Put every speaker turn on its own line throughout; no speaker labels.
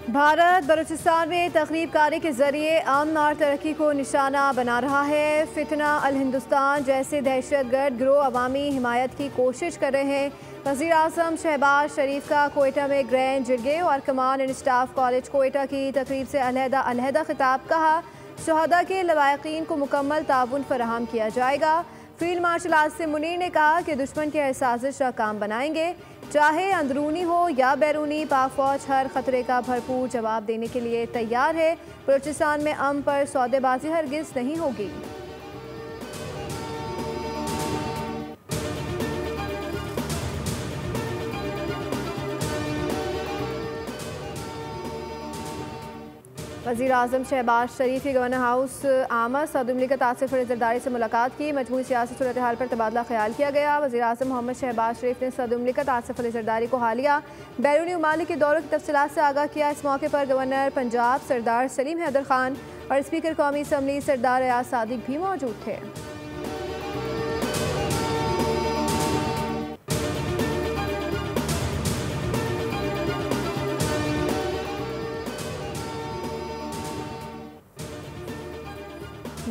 भारत बलूचिस्तान में तखरीबकारी के जरिए अमन और तरक्की को निशाना बना रहा है। फितना अल हिंदुस्तान जैसे दहशतगर्द गिरोह अवामी हिमायत की कोशिश कर रहे हैं। वज़ीर आज़म शहबाज शरीफ का कोयटा में ग्रैंड जिरगे और command and staff college Quetta की तकरीब से अलहदा खिताब। कहा, शहदा के लवायकीन को मुकम्मल ताउन फराहम किया जाएगा। फील्ड मार्शल आसिम मुनीर ने कहा कि दुश्मन की हर साजिश का काम बनाएंगे, चाहे अंदरूनी हो या बैरूनी। पाक फौज हर खतरे का भरपूर जवाब देने के लिए तैयार है। बलूचिस्तान में अमन पर सौदेबाजी हरगिज नहीं होगी। वज़ीर आज़म शहबाज शरीफ की गवर्नर हाउस आमद सदुमलिकत आसिफ अली ज़रदारी से मुलाकात की। मजमूई सियासी सूरत हाल पर तबादला ख्याल किया गया। वज़ीर आज़म मोहम्मद शहबाज शरीफ ने सदुमलिकत आसिफ अली ज़रदारी को हालिया बैरूनी ममालिक के दौरों की तफसीलात से आगाह किया। इस मौके पर गवर्नर पंजाब सरदार सलीम हैदर खान और स्पीकर कौमी असम्बली सरदार रियाज सादिक भी मौजूद थे।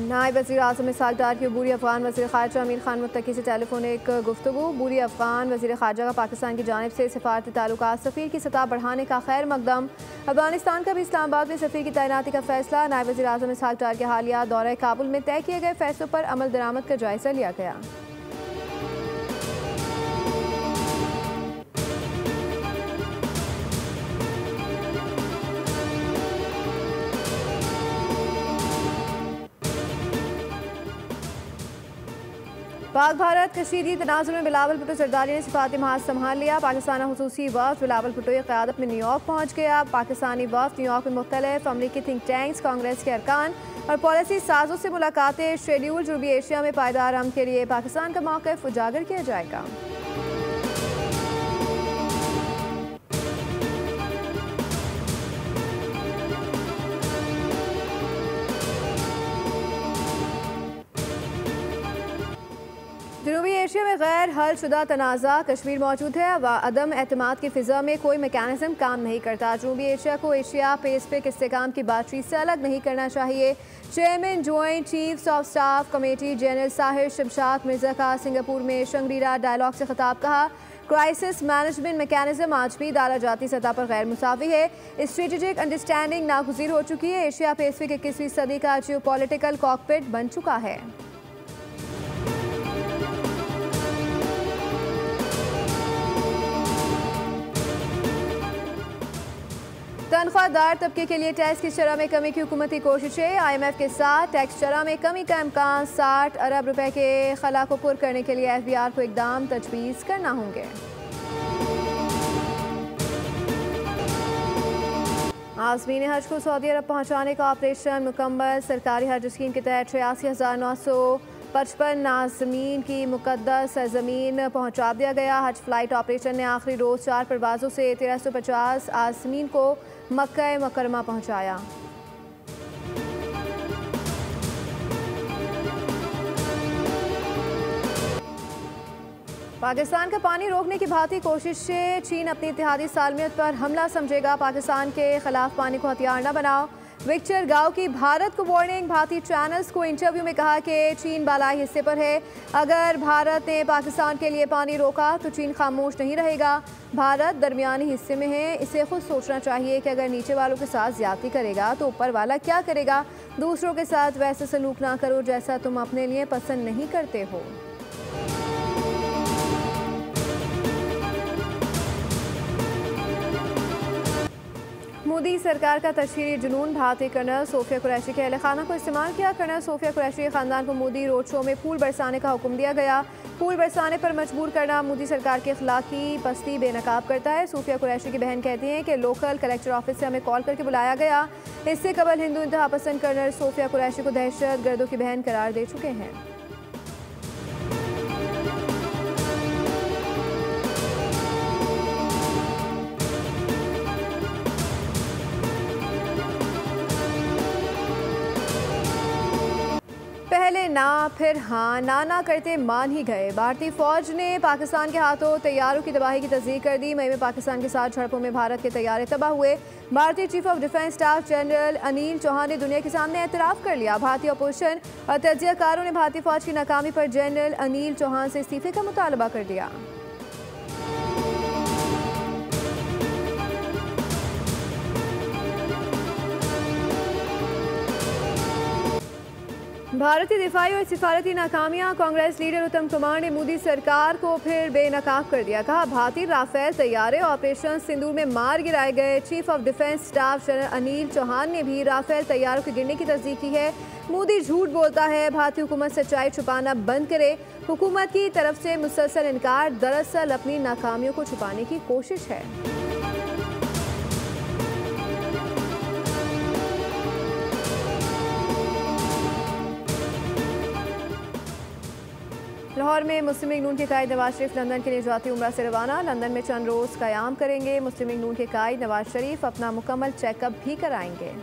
नायब वज़ीर आज़म इस्हाक़ डार की बूरी अफ़गान वज़ीर ख़ारजा अमीर खान मुत्तकी से टेलीफोनिक गुफ्तगू। बूरी अफ़गान वज़ीर ख़ारजा का पाकिस्तान की जानिब से सफ़ारती ताल्लुकात सफ़ीर की सतह बढ़ाने का खैर मकदम। अफ़गानिस्तान का भी इस्लामाबाद में सफ़ीर की तैनाती का फैसला। नायब वज़ीर आज़म इस्हाक़ डार के हालिया दौरे काबुल में तय किए गए फैसलों पर अमल दरामद का जायज़ा लिया गया। पाक भारत कशीदी तनाजुर में बिलावल भुट्टो जरदारी ने सिफाती महाज संभाल लिया। पाकिस्तान हुसूसी वफ़द बिलावल भुट्टो की क़यादत में न्यूयॉर्क पहुँच गया। पाकिस्तानी वफ़द न्यूयॉर्क में मुख्तलिफ अमरीकी थिंक टैंक्स, कांग्रेस के अरकान और पॉलिसी साजों से मुलाकातें। शेड्यूल जनूबी एशिया में पायदार अमन के लिए पाकिस्तान का मौक़िफ़ उजागर किया जाएगा। जनूबी एशिया में गैर हल शुदा तनाज़ा कश्मीर मौजूद है। अदम एतमाद की फ़िज़ा में कोई मैकेनिज़्म काम नहीं करता। जनूबी एशिया को एशिया पेसिफिक इस्तेहकाम की बातचीत से अलग नहीं करना चाहिए। Chairman joint chiefs of staff committee general Sahir Shamshad Mirza का सिंगापुर में शंग्रीला डायलॉग से खिताब। कहा, क्राइसिस मैनेजमेंट मैकेनिज़्म आज भी दाला जाती सतह पर गैर मुसावी है। स्ट्रेटेजिक अंडरस्टैंडिंग नागुज़ीर हो चुकी है। एशिया पेसिफिक 21वीं सदी का जियोपॉलिटिकल कॉकपिट बन चुका है। तनख्वाहदार तबके के लिए टैक्स की शरह में कमी की हुकूमती कोशिशें। IMF के साथ टैक्स शरह में कमी का इम्कान। 60 अरब रुपए के खला को पुर करने के लिए FBR को इकदाम तजवीज़ करना होंगे। आज़मीन हज को सऊदी अरब पहुँचाने का ऑपरेशन मुकम्मल। सरकारी हज स्कीम के तहत 83,955 नाज़मीन की मुक़द्दस सरज़मीन पहुँचा दिया गया। हज फ्लाइट ऑपरेशन ने आखिरी रोज़ 4 परवाज़ों से 1350 आज़मीन को मक्का मुकरमा पहुँचाया। पाकिस्तान का पानी रोकने की भांति कोशिशें। चीन अपनी इत्तेहादी सालमियत पर हमला समझेगा। पाकिस्तान के खिलाफ पानी को हथियार न बनाओ। विक्टर गाओ की भारत को वार्निंग। भारतीय चैनल्स को इंटरव्यू में कहा कि चीन बालाई हिस्से पर है। अगर भारत ने पाकिस्तान के लिए पानी रोका तो चीन खामोश नहीं रहेगा। भारत दरमियानी हिस्से में है, इसे खुद सोचना चाहिए कि अगर नीचे वालों के साथ ज्यादती करेगा तो ऊपर वाला क्या करेगा। दूसरों के साथ वैसे सलूक ना करो जैसा तुम अपने लिए पसंद नहीं करते हो। मोदी सरकार का तशहीरी जुनून। भारतीय कर्नल सोफिया कुरैशी के अहल खाना को इस्तेमाल किया। कर्नल सोफिया कुरैशी के ख़ानदान को मोदी रोड शो में फूल बरसाने का हुक्म दिया गया। फूल बरसाने पर मजबूर करना मोदी सरकार की अखलाकी पस्ती बेनकाब करता है। सोफिया कुरैशी की बहन कहती हैं कि लोकल कलेक्टर ऑफिस से हमें कॉल करके बुलाया गया। इससे कबल हिंदू इंतहा पसंद कर्नल सोफिया कुरैशी को दहशत गर्दों की बहन करार दे चुके हैं। पहले ना फिर हाँ, ना करते मान ही गए। भारतीय फौज ने पाकिस्तान के हाथों तैयारों की तबाही की तस्दीक कर दी। मई में पाकिस्तान के साथ झड़पों में भारत के तैयारे तबाह हुए। भारतीय chief of defence staff general Anil Chauhan ने दुनिया के सामने एतराफ़ कर लिया। भारतीय अपोजिशन और तजियाकारों ने भारतीय फौज की नाकामी पर जनरल अनिल चौहान से इस्तीफे का मुतालबा कर दिया। भारतीय दिफाई और सिफारती नाकामियां। कांग्रेस लीडर उत्तम कुमार ने मोदी सरकार को फिर बेनकाब कर दिया। कहा, भारतीय राफेल तैयारे ऑपरेशन सिंदूर में मार गिराए गए। Chief of defence staff general Anil Chauhan ने भी राफेल तैयारों के गिरने की तस्दीक की है। मोदी झूठ बोलता है। भारतीय हुकूमत सच्चाई छुपाना बंद करे। हुकूमत की तरफ से मुसलसल इनकार दरअसल अपनी नाकामियों को छुपाने की कोशिश है। लाहौर में मुस्लिम लीग नून के कायद नवाज शरीफ लंदन के लिए जाती उम्रा से रवाना। लंदन में चंद रोज़ क़याम करेंगे। मुस्लिम लीग नून के कायद नवाज शरीफ अपना मुकम्मल चेकअप भी कराएंगे।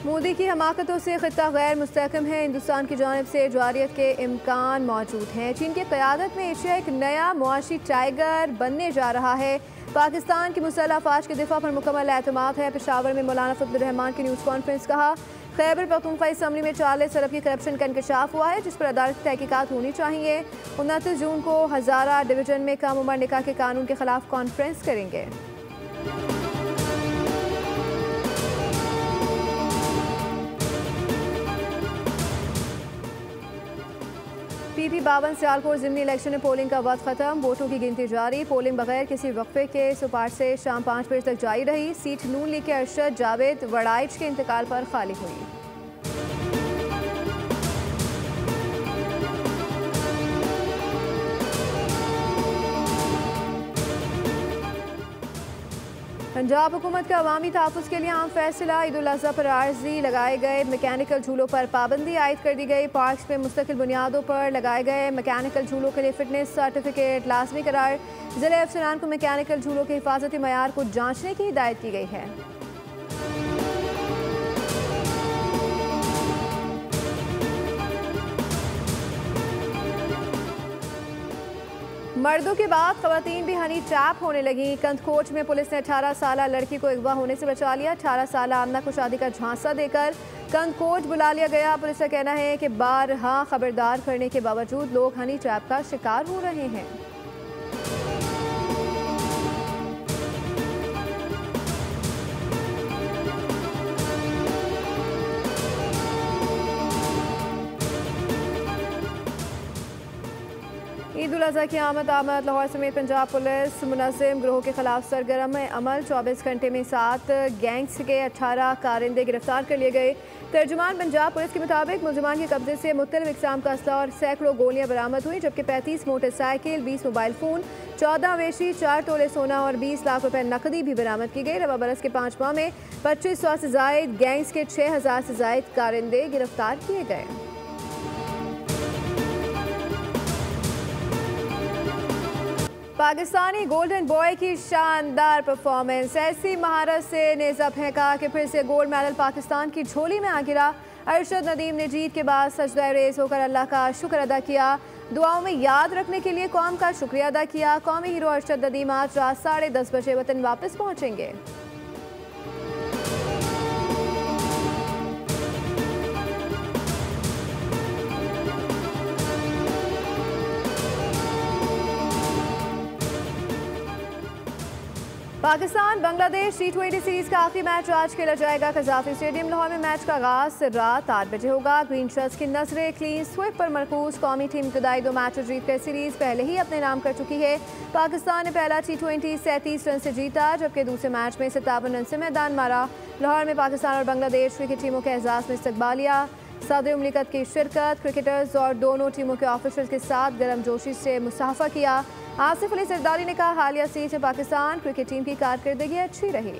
मोदी की हमाकतों से खित्ता गैर मुस्तहकम है। हिंदुस्तान की जानिब से जारियत के इम्कान मौजूद हैं। चीन की क़यादत में एशिया एक नया मुआशी टाइगर बनने जा रहा है। पाकिस्तान की मुसल्लह अफवाज के दिफा पर मुकम्मल एतमाद है। पेशावर में मौलाना फजलुर रहमान की न्यूज़ कॉन्फ्रेंस। कहा, खैबर पख्तूनख्वा असम्बली में 40 अरब की करप्शन का इंकशाफ हुआ है, जिस पर अदालती तहकीकात होनी चाहिए। 29 जून को हज़ारा डिवीज़न में कम उम्र निकाह के कानून के खिलाफ कॉन्फ्रेंस करेंगे। पीपी 52 सियालकोट ज़िमनी इलेक्शन में पोलिंग का वक्त खत्म। वोटों की गिनती जारी। पोलिंग बगैर किसी वक्फे के सुपार से शाम 5 बजे तक जारी रही। सीट नून लीग के अरशद जावेद वड़ाइच के इंतकाल पर खाली हुई। पंजाब हुकूमत का अवामी तहफ़्फ़ुज़ के लिए आम फैसला। ईद उल अज़हा पर आर्जी लगाए गए मैकेनिकल झूलों पर पाबंदी आयद कर दी गई। पार्क्स में मुस्तकिल बुनियादों पर लगाए गए मैकेनिकल झूलों के लिए फिटनेस सर्टिफिकेट लाजमी करार। ज़िले अफसरान को मैकेनिकल झूलों के हिफाजती मयार को जांचने की हिदायत की गई है। मर्दों के बाद खवातीन भी हनी ट्रैप होने लगी। कंदकोट में पुलिस ने 18 साल लड़की को अगवा होने से बचा लिया। 18 साल आमना को शादी का झांसा देकर कंदकोट बुला लिया गया। पुलिस का कहना है कि बारहा खबरदार करने के बावजूद लोग हनी ट्रैप का शिकार हो रहे हैं। ईद उल अज़हा की आमद लाहौर समेत पंजाब पुलिस मुनज़्ज़म गिरोह के खिलाफ सरगर्म अमल। 24 घंटे में 7 गैंग्स के 18 कारिंदे गिरफ्तार कर लिए गए। तर्जुमान पंजाब पुलिस के मुताबिक मुलजमान के कब्जे से मुख्तलिफ इक़साम का असला और सैकड़ों गोलियां बरामद हुई, जबकि 35 मोटरसाइकिल, 20 मोबाइल फ़ोन, 14 अवेशी, 4 तोले सोना और 20 लाख रुपए नकदी भी बरामद की गई। रवा बरस के 5 माह में 2500 से जायद गैंग्स के 6000 से जायद कारिंदे गिरफ्तार किए गए। पाकिस्तानी गोल्डन बॉय की शानदार परफॉर्मेंस। ऐसी महारत से नेज़ा फेंका कि फिर से गोल्ड मेडल पाकिस्तान की झोली में आ गिरा। अरशद नदीम ने जीत के बाद सजदा रेज़ होकर अल्लाह का शुक्र अदा किया। दुआओं में याद रखने के लिए कौम का शुक्रिया अदा किया। कौमी हीरो अरशद नदीम आज रात 10:30 बजे वतन वापस पहुँचेंगे। पाकिस्तान बांग्लादेश T20 सीरीज का आखिरी मैच आज खेला जाएगा कज़ाफ़ी स्टेडियम लाहौर में। मैच का आगाज़ रात 8 बजे होगा। ग्रीन शर्ट्स की नजरें क्लीन स्वीप पर मरकूज। कौमी टीम इब्तदाई 2 मैच जीतकर सीरीज पहले ही अपने नाम कर चुकी है। पाकिस्तान ने पहला T20 37 रन से जीता, जबकि दूसरे मैच में 57 रन से मैदान मारा। लाहौर में पाकिस्तान और बांग्लादेश क्रिकेट टीमों के एजाज़ में इस्तकबालिया। सदर मुमलिकत की शिरकत, क्रिकेटर्स और दोनों टीमों के ऑफिशियल के साथ गर्मजोशी से मुसाफा किया। आसिफ अली जरदारी ने कहा, हालिया सीरीज में पाकिस्तान क्रिकेट टीम की कारकर्दगी अच्छी रही।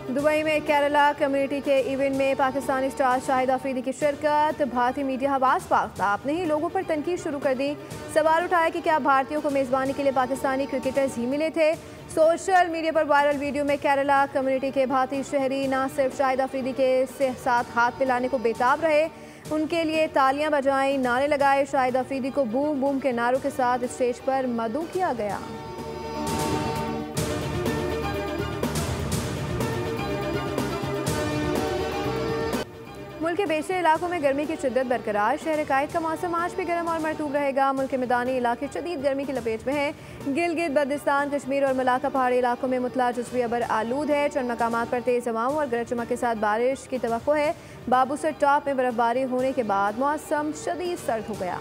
दुबई दुबई में केरला कम्युनिटी के इवेंट में पाकिस्तानी स्टार शाहिद अफरीदी की शिरकत। भारतीय मीडिया हवास पाख्ता आपने ही लोगों पर तनकीद शुरू कर दी। सवाल उठाया कि क्या भारतीयों को मेज़बानी के लिए पाकिस्तानी क्रिकेटर्स ही मिले थे। सोशल मीडिया पर वायरल वीडियो में केरला कम्युनिटी के भारतीय शहरी न सिर्फ शाहिद अफरीदी के साथ हाथ मिलाने को बेताब रहे, उनके लिए तालियां बजाई, नारे लगाए। शाहिद अफरीदी को बूम बूम के नारों के साथ स्टेज पर मदऊ किया गया। मुल्क के बेशतर इलाकों में गर्मी की शिद्दत बरकरार। शहर कायद का मौसम आज भी गर्म और मरतूब रहेगा। मुल्क के मैदानी इलाके शदीद गर्मी की लपेट में हैं। गिलगित बल्तिस्तान, कश्मीर और मलाका पहाड़ी इलाकों में मुतला जुज़वी अबर आलूद है। चंद मकामात पर तेज़ हवाओं और गरज चमक के साथ बारिश की तवक्को है। बाबूसर टॉप में बर्फबारी होने के बाद मौसम शदीद सर्द हो गया।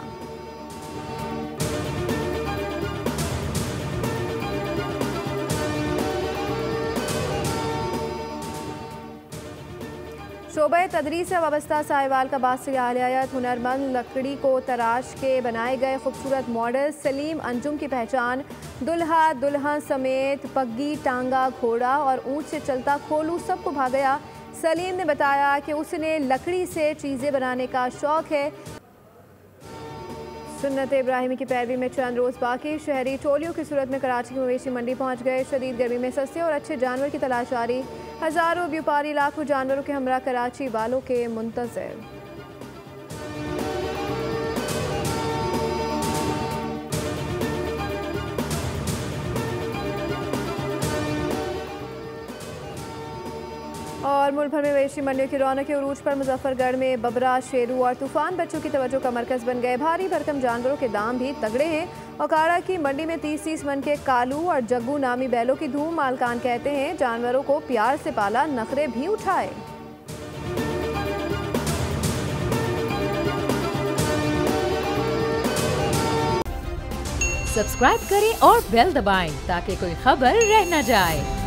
शोबे तदरीस से वाबस्ता साहिवाल का बासियात हुनरमंद लकड़ी को तराश के बनाए गए खूबसूरत मॉडल सलीम अंजुम की पहचान। दुल्हा दुल्हन समेत पग्गी, टांगा, घोड़ा और ऊंट से चलता खोलू सबको भा गया। सलीम ने बताया कि उसने लकड़ी से चीज़ें बनाने का शौक़ है। सुन्नत इब्राहिमी की पैरवी में चंद रोज़ बाकी। शहरी टोलियों की सूरत में कराची की मवेशी मंडी पहुंच गए। शदीद गर्मी में सस्ते और अच्छे जानवर की तलाश जारी। हज़ारों व्यापारी लाखों जानवरों के हमरा कराची वालों के मुंतज़िर। और मुल्क भर में मवेशी मंडियों की रौनक के उरूज पर मुजफ्फरगढ़ में बबरा, शेरू और तूफान बच्चों की तवज्जो का मरकज़ बन गए। भारी भरकम जानवरों के दाम भी तगड़े हैं। ओकाड़ा की मंडी में 30-30 मन के कालू और जग्गू नामी बैलों की धूम। मालकान कहते हैं जानवरों को प्यार से पाला, नखरे भी उठाए।
सब्सक्राइब करें और बेल दबाएं ताकि कोई खबर रह न जाए।